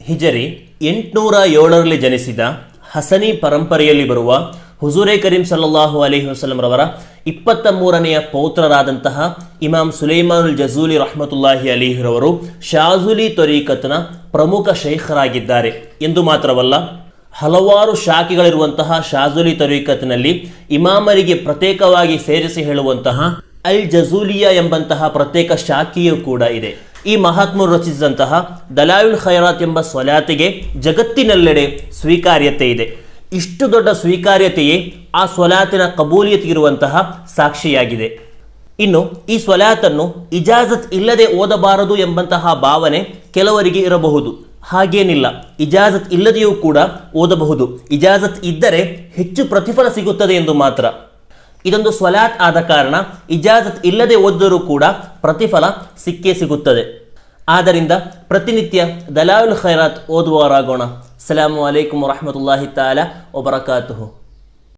ಹಿಜರಿ 807ರಲ್ಲಿ ಜನಿಸಿದ ಹಸನಿ ಪರಂಪರೆಯಲ್ಲಿ ಬರುವ ಹುಜೂರೆ ಕರೀಂ ಸಲ್ಲಲ್ಲಾಹು ಅಲೈಹಿ ವಸಲ್ಲಂ ರವರ 23ನೆಯ ಪೌತ್ರರಾದಂತಹ ಇಮಾಮ್ ಸುಲೈಮಾನುಲ್ ಜಜೂಲಿ ರಹ್ಮತುಲ್ಲಾಹಿ ಅಲೈಹಿರವರು ಶಾಜುಲಿ ತ್ವರೀಕತ್ನ ಪ್ರಮುಖ ಶೈಖರಾಗಿದ್ದಾರೆ ಎಂದು ಮಾತ್ರವಲ್ಲ, ಹಲವಾರು ಶಾಖೆಗಳಿರುವಂತಹ ಶಾಜುಲಿ ತ್ವರೀಕತ್ನಲ್ಲಿ ಇಮಾಮರಿಗೆ ಪ್ರತ್ಯೇಕವಾಗಿ ಸೇರಿಸಿ ಹೇಳುವಂತಹ ಅಲ್ ಜಜೂಲಿಯಾ ಎಂಬಂತಹ ಪ್ರತ್ಯೇಕ ಶಾಖೆಯೂ ಕೂಡ ಇದೆ. ಈ ಮಹಾತ್ಮರು ರಚಿಸಿದಂತಹ ದಲಾಯಿಲ್ ಖೈರಾತ್ ಎಂಬ ಸ್ವಲಾತಿಗೆ ಜಗತ್ತಿನೆಲ್ಲೆಡೆ ಸ್ವೀಕಾರ್ಯತೆ ಇದೆ. ಇಷ್ಟು ದೊಡ್ಡ ಸ್ವೀಕಾರ್ಯತೆಯೇ ಆ ಸ್ವಲಾತಿನ ಕಬೂಲಿಯತಿಗಿರುವಂತಹ ಸಾಕ್ಷಿಯಾಗಿದೆ. ಇನ್ನು ಈ ಸ್ವಲಾತನ್ನು ಇಜಾಜತ್ ಇಲ್ಲದೆ ಓದಬಾರದು ಎಂಬಂತಹ ಭಾವನೆ ಕೆಲವರಿಗೆ ಇರಬಹುದು. ಹಾಗೇನಿಲ್ಲ, ಇಜಾಜತ್ ಇಲ್ಲದೆಯೂ ಕೂಡ ಓದಬಹುದು. ಇಜಾಜತ್ ಇದ್ದರೆ ಹೆಚ್ಚು ಪ್ರತಿಫಲ ಸಿಗುತ್ತದೆ ಎಂದು ಮಾತ್ರ. ಇದೊಂದು ಸ್ವಲಾತ್ ಆದ ಕಾರಣ ಇಜಾಜತ್ ಇಲ್ಲದೆ ಓದಿದರೂ ಕೂಡ ಪ್ರತಿಫಲ ಸಿಕ್ಕೇ ಸಿಗುತ್ತದೆ. ಆದ್ದರಿಂದ ಪ್ರತಿನಿತ್ಯ ದಲಾಯಿಲ್ ಖೈರಾತ್ ಓದುವವರಾಗೋಣ. ಅಸ್ಸಲಾಮು ಅಲೈಕುಂ ವರಹಮತುಲ್ಲಾಹಿ ತಾಲಾ ವಬರಕಾತುಹು.